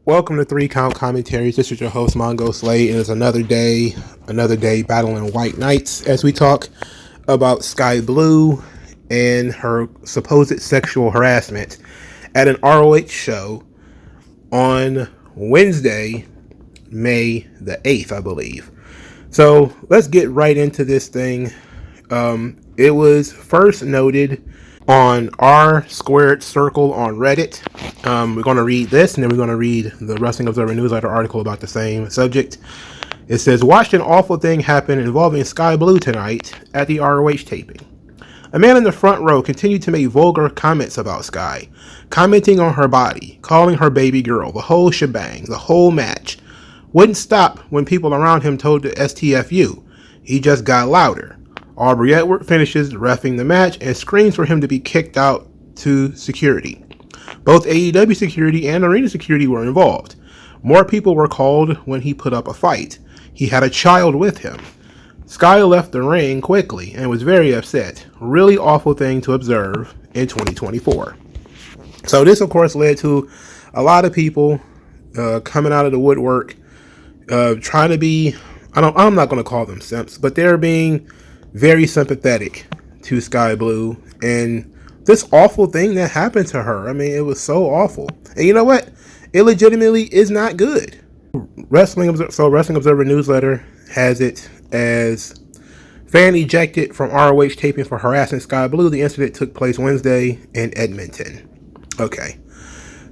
Welcome to 3 Count Commentaries. This is your host, MagMongoSlade, and it's another day battling white knights as we talk about Skye Blue and her supposed sexual harassment at an ROH show on Wednesday, May the 8th, I believe. So let's get right into this thing. It was first noted on r squared circle on Reddit. We're going to read this, and then we're going to read the Wrestling Observer newsletter article about the same subject. It says, watched an awful thing happen involving Skye Blue tonight at the ROH taping. A man in the front row continued to make vulgar comments about Skye, commenting on her body, calling her baby girl, the whole shebang, the whole match. Wouldn't stop when people around him told the STFU. He just got louder. Aubrey Edwards finishes reffing the match and screams for him to be kicked out to security. Both AEW security and arena security were involved. More people were called when he put up a fight. He had a child with him. Skye left the ring quickly and was very upset. Really awful thing to observe in 2024. So this, of course, led to a lot of people coming out of the woodwork, trying to be, I'm not going to call them simps, but they're being very sympathetic to Skye Blue and this awful thing that happened to her. I mean, it was so awful. And you know what? It legitimately is not good. Wrestling Observer newsletter has it as fan ejected from ROH taping for harassing Skye Blue. The incident took place Wednesday in Edmonton. Okay.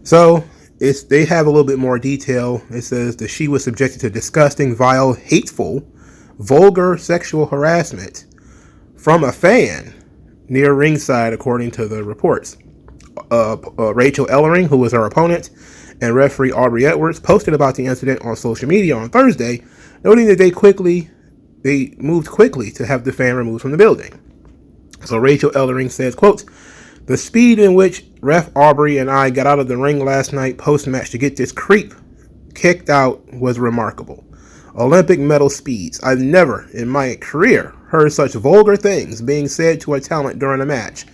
So they have a little bit more detail. It says that she was subjected to disgusting, vile, hateful, vulgar sexual harassment from a fan near ringside, according to the reports. Rachel Ellering, who was her opponent, and referee Aubrey Edwards posted about the incident on social media on Thursday, noting that they moved quickly to have the fan removed from the building. So Rachel Ellering says, quote, "The speed in which Ref Aubrey and I got out of the ring last night post-match to get this creep kicked out was remarkable. Olympic medal speeds. I've never in my career heard such vulgar things being said to a talent during a match.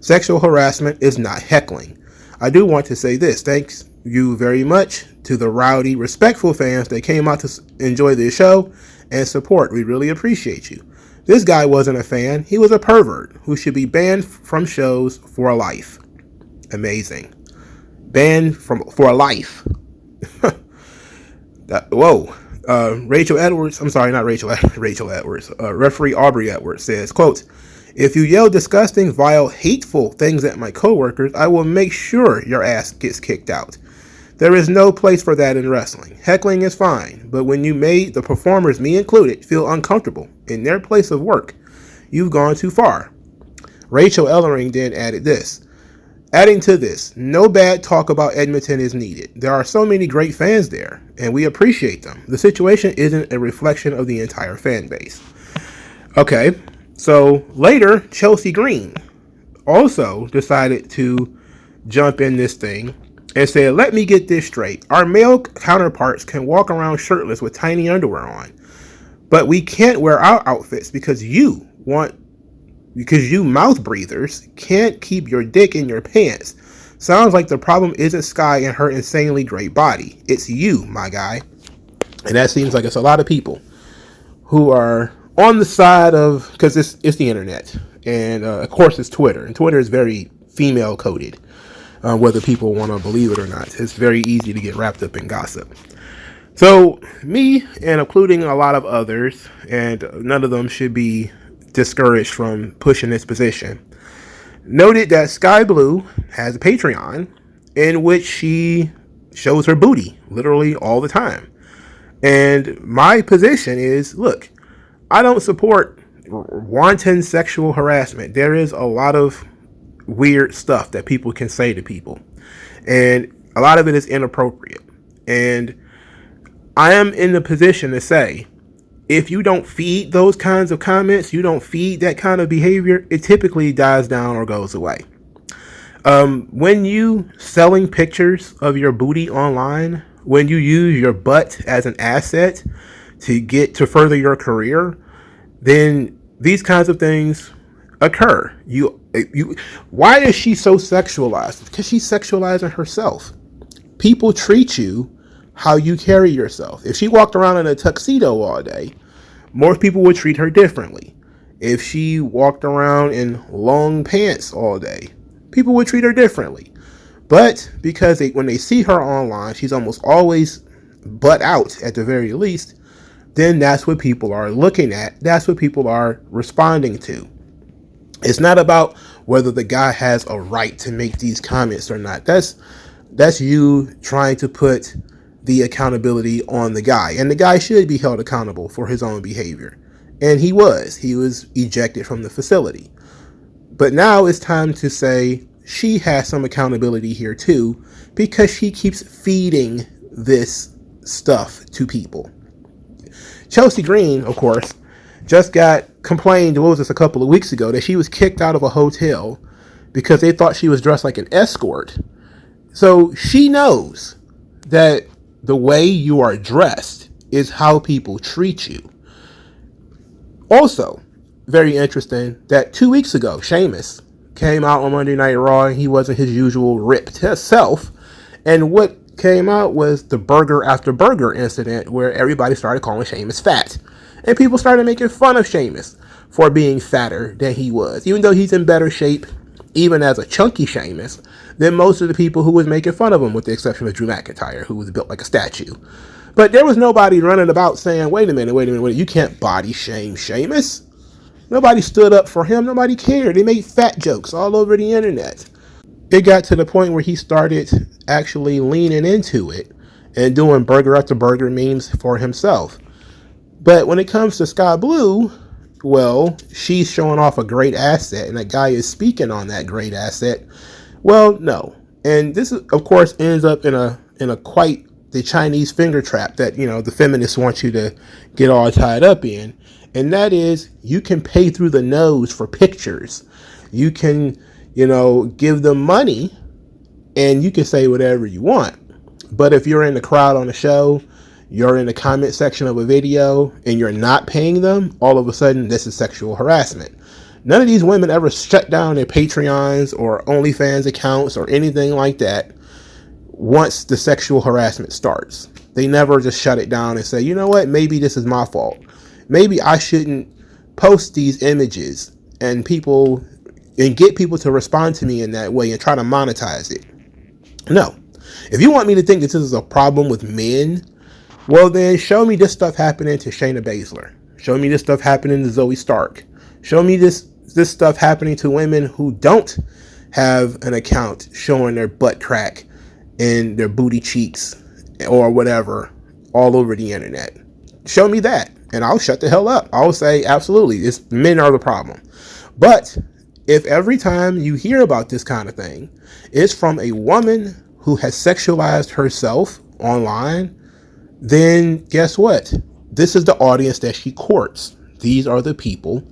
Sexual harassment is not heckling. I do want to say this. Thanks you very much to the rowdy, respectful fans that came out to enjoy this show and support. We really appreciate you. This guy wasn't a fan. He was a pervert who should be banned from shows for life." Amazing. Banned for life. Whoa. Rachel Edwards, I'm sorry, not Rachel Edwards, referee Aubrey Edwards says, quote, "If you yell disgusting, vile, hateful things at my coworkers, I will make sure your ass gets kicked out. There is no place for that in wrestling. Heckling is fine, but when you made the performers, me included, feel uncomfortable in their place of work, you've gone too far." Rachel Ellering then added this. Adding to this, no bad talk about Edmonton is needed. There are so many great fans there, and we appreciate them. The situation isn't a reflection of the entire fan base. Okay, so later, Chelsea Green also decided to jump in this thing and said, "Let me get this straight. Our male counterparts can walk around shirtless with tiny underwear on, but we can't wear our outfits because you mouth breathers can't keep your dick in your pants. Sounds like the problem isn't Skye and her insanely great body. It's you, my guy." And that seems like it's a lot of people who are on the side of, because it's the internet. And of course it's Twitter. And Twitter is very female coded, whether people want to believe it or not. It's very easy to get wrapped up in gossip. So me, and including a lot of others, and none of them should be discouraged from pushing this position, noted that Skye Blue has a Patreon in which she shows her booty literally all the time. And my position is, look, I don't support wanton sexual harassment. There is a lot of weird stuff that people can say to people, and a lot of it is inappropriate. And I am in the position to say, if you don't feed those kinds of comments, you don't feed that kind of behavior, it typically dies down or goes away. When you selling pictures of your booty online, when you use your butt as an asset to further your career, then these kinds of things occur. Why is she so sexualized? Because she's sexualizing herself. People treat you how you carry yourself. If she walked around in a tuxedo all day, most people would treat her differently. If she walked around in long pants all day, people would treat her differently. But because when they see her online, she's almost always butt out at the very least, then that's what people are looking at. That's what people are responding to. It's not about whether the guy has a right to make these comments or not. That's you trying to put the accountability on the guy. And the guy should be held accountable for his own behavior. And he was. He was ejected from the facility. But now it's time to say she has some accountability here too, because she keeps feeding this stuff to people. Chelsea Green, of course, just got complained, what was this, a couple of weeks ago, that she was kicked out of a hotel because they thought she was dressed like an escort. So she knows that the way you are dressed is how people treat you. Also, very interesting that 2 weeks ago, Sheamus came out on Monday Night Raw and he wasn't his usual ripped self. And what came out was the burger after burger incident where everybody started calling Sheamus fat. And people started making fun of Sheamus for being fatter than he was, even though he's in better shape, even as a chunky Sheamus, than most of the people who was making fun of him, with the exception of Drew McIntyre, who was built like a statue. But there was nobody running about saying, wait a minute, you can't body shame Sheamus. Nobody stood up for him. Nobody cared. They made fat jokes all over the internet. It got to the point where he started actually leaning into it and doing burger after burger memes for himself. But when it comes to Skye Blue, well, she's showing off a great asset, and that guy is speaking on that great asset. Well, no. And this, of course, ends up in a quite the Chinese finger trap that, the feminists want you to get all tied up in. And that is, you can pay through the nose for pictures. You can, give them money and you can say whatever you want. But if you're in the crowd on a show, you're in the comment section of a video, and you're not paying them, all of a sudden, this is sexual harassment. None of these women ever shut down their Patreons or OnlyFans accounts or anything like that once the sexual harassment starts. They never just shut it down and say, you know what, maybe this is my fault. Maybe I shouldn't post these images and get people to respond to me in that way and try to monetize it. No. If you want me to think that this is a problem with men, well then show me this stuff happening to Shayna Baszler. Show me this stuff happening to Zoe Stark. Show me this stuff happening to women who don't have an account showing their butt crack and their booty cheeks or whatever all over the internet. Show me that and I'll shut the hell up. I'll say, absolutely, men are the problem. But if every time you hear about this kind of thing, it's from a woman who has sexualized herself online, then guess what? This is the audience that she courts. These are the people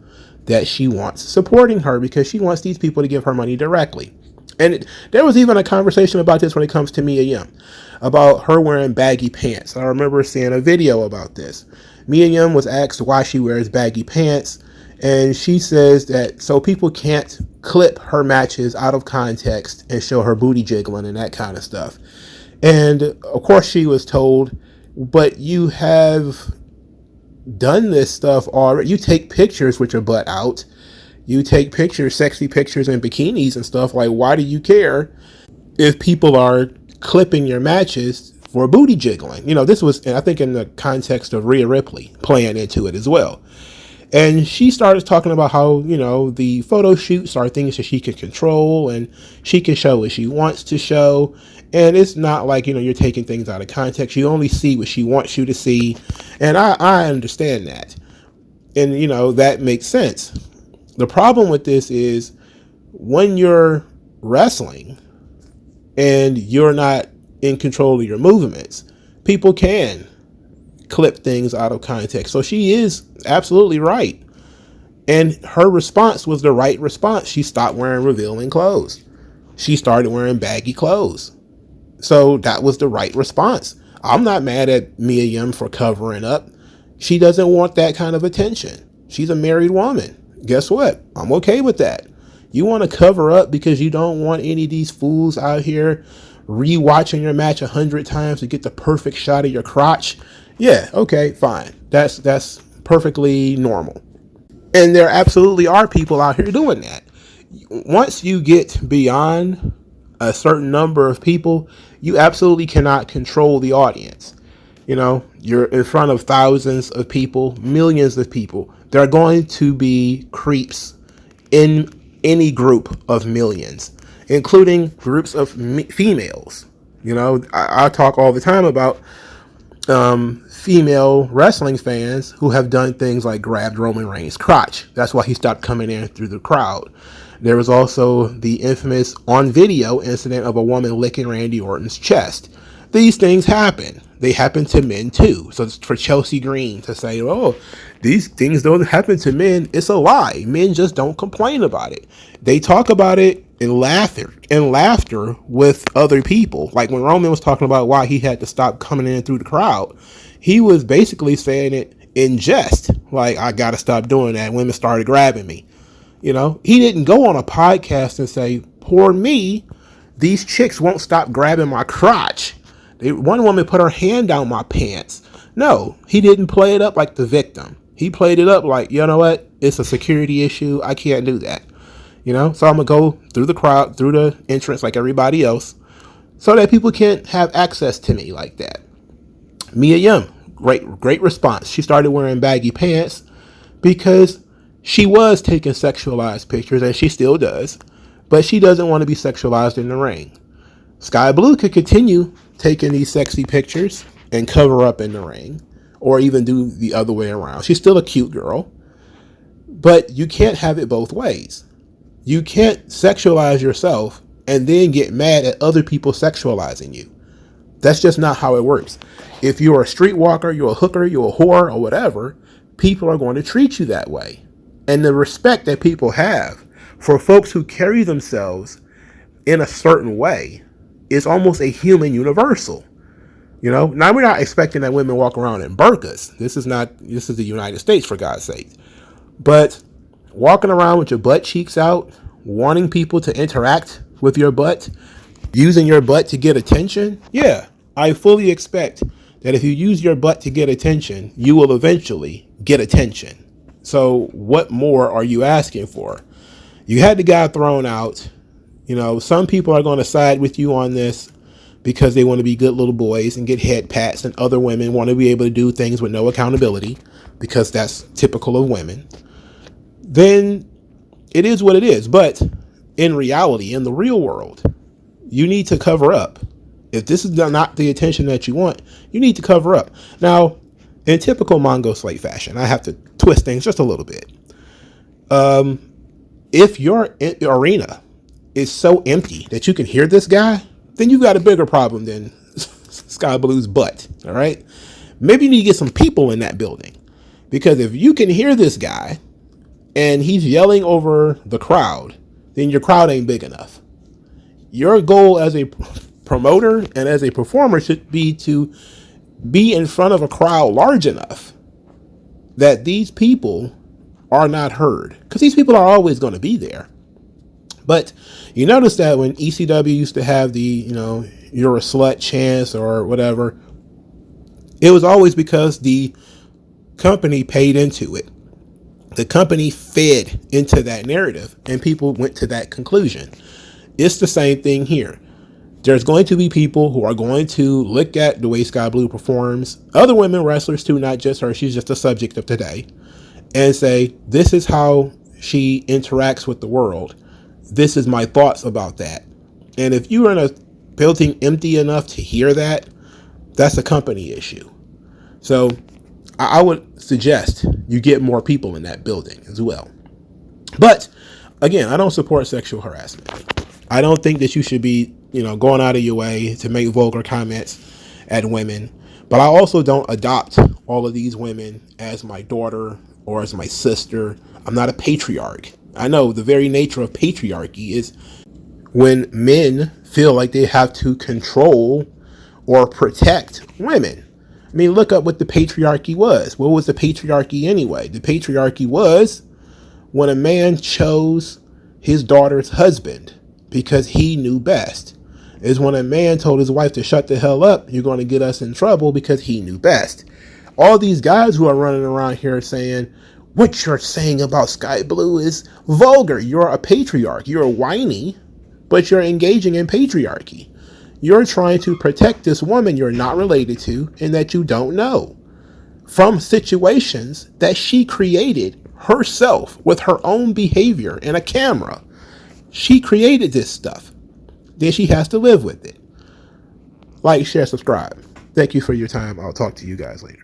that she wants supporting her because she wants these people to give her money directly. And there was even a conversation about this when it comes to Mia Yim, about her wearing baggy pants. I remember seeing a video about this. Mia Yim was asked why she wears baggy pants, and she says that so people can't clip her matches out of context and show her booty jiggling and that kind of stuff. And of course she was told, but you have done this stuff already. You take pictures with your butt out. You take pictures, sexy pictures in bikinis and stuff. Like, why do you care if people are clipping your matches for booty jiggling? This was, I think, in the context of Rhea Ripley playing into it as well. And she started talking about how, the photo shoots are things that she can control and she can show what she wants to show. And it's not like, you're taking things out of context. You only see what she wants you to see. And I understand that. And, that makes sense. The problem with this is when you're wrestling and you're not in control of your movements, people can clip things out of context. So she is absolutely right. And her response was the right response. She stopped wearing revealing clothes. She started wearing baggy clothes. So that was the right response. I'm not mad at Mia Yim for covering up. She doesn't want that kind of attention. She's a married woman. Guess what? I'm okay with that. You want to cover up because you don't want any of these fools out here rewatching your match 100 times to get the perfect shot of your crotch, yeah, okay, fine. That's perfectly normal. And there absolutely are people out here doing that. Once you get beyond a certain number of people, you absolutely cannot control the audience. You know, you're in front of thousands of people, millions of people. There are going to be creeps in any group of millions, including groups of females. You know, I talk all the time about female wrestling fans who have done things like grabbed Roman Reigns' crotch. That's why he stopped coming in through the crowd. There was also the infamous on video incident of a woman licking Randy Orton's chest. These things happen. They happen to men too. So it's for Chelsea Green to say, oh, these things don't happen to men, it's a lie. Men just don't complain about it. They talk about it in laughter with other people. Like when Roman was talking about why he had to stop coming in through the crowd, he was basically saying it in jest. Like, I got to stop doing that. Women started grabbing me. You know, he didn't go on a podcast and say, poor me, these chicks won't stop grabbing my crotch. One woman put her hand down my pants. No, he didn't play it up like the victim. He played it up like, you know what? It's a security issue. I can't do that. You know, so I'm going to go through the crowd, through the entrance like everybody else, so that people can't have access to me like that. Mia Yim, great response. She started wearing baggy pants because she was taking sexualized pictures, and she still does, but she doesn't want to be sexualized in the ring. Skye Blue could continue taking these sexy pictures and cover up in the ring, or even do the other way around. She's still a cute girl, but you can't have it both ways. You can't sexualize yourself and then get mad at other people sexualizing you. That's just not how it works. If you're a streetwalker, you're a hooker, you're a whore, or whatever, people are going to treat you that way. And the respect that people have for folks who carry themselves in a certain way is almost a human universal. You know, now we're not expecting that women walk around in burqas. This is the United States, for God's sake. But walking around with your butt cheeks out, wanting people to interact with your butt, using your butt to get attention, yeah, I fully expect that if you use your butt to get attention, you will eventually get attention. So what more are you asking for? You had the guy thrown out. You know, some people are going to side with you on this because they want to be good little boys and get head pats, and other women want to be able to do things with no accountability because that's typical of women. Then it is what it is. But in reality, in the real world, you need to cover up. If this is not the attention that you want, you need to cover up. Now, in typical MongoSlade fashion, I have to twist things just a little bit. If your arena is so empty that you can hear this guy, then you've got a bigger problem than Skye Blue's butt. All right. Maybe you need to get some people in that building, because if you can hear this guy and he's yelling over the crowd, then your crowd ain't big enough. Your goal as a promoter and as a performer should be to be in front of a crowd large enough that these people are not heard, because these people are always going to be there. But you notice that when ECW used to have the, you know, you're a slut chance or whatever, it was always because the company paid into it. The company fed into that narrative and people went to that conclusion. It's the same thing here. There's going to be people who are going to look at the way Skye Blue performs, other women wrestlers too, not just her, she's just a subject of today, and say, this is how she interacts with the world. This is my thoughts about that. And if you're in a building empty enough to hear that, that's a company issue. So I would suggest you get more people in that building as well. But again, I don't support sexual harassment. I don't think that you should be, you know, going out of your way to make vulgar comments at women. But I also don't adopt all of these women as my daughter or as my sister. I'm not a patriarch. I know the very nature of patriarchy is when men feel like they have to control or protect women. I mean, look up what the patriarchy was. What was the patriarchy anyway? The patriarchy was when a man chose his daughter's husband because he knew best. is when a man told his wife to shut the hell up, you're going to get us in trouble because he knew best. All these guys who are running around here saying, what you're saying about Skye Blue is vulgar. You're a patriarch. You're whiny, but you're engaging in patriarchy. You're trying to protect this woman you're not related to and that you don't know from situations that she created herself with her own behavior and a camera. She created this stuff. Then she has to live with it. Like, share, subscribe. Thank you for your time. I'll talk to you guys later.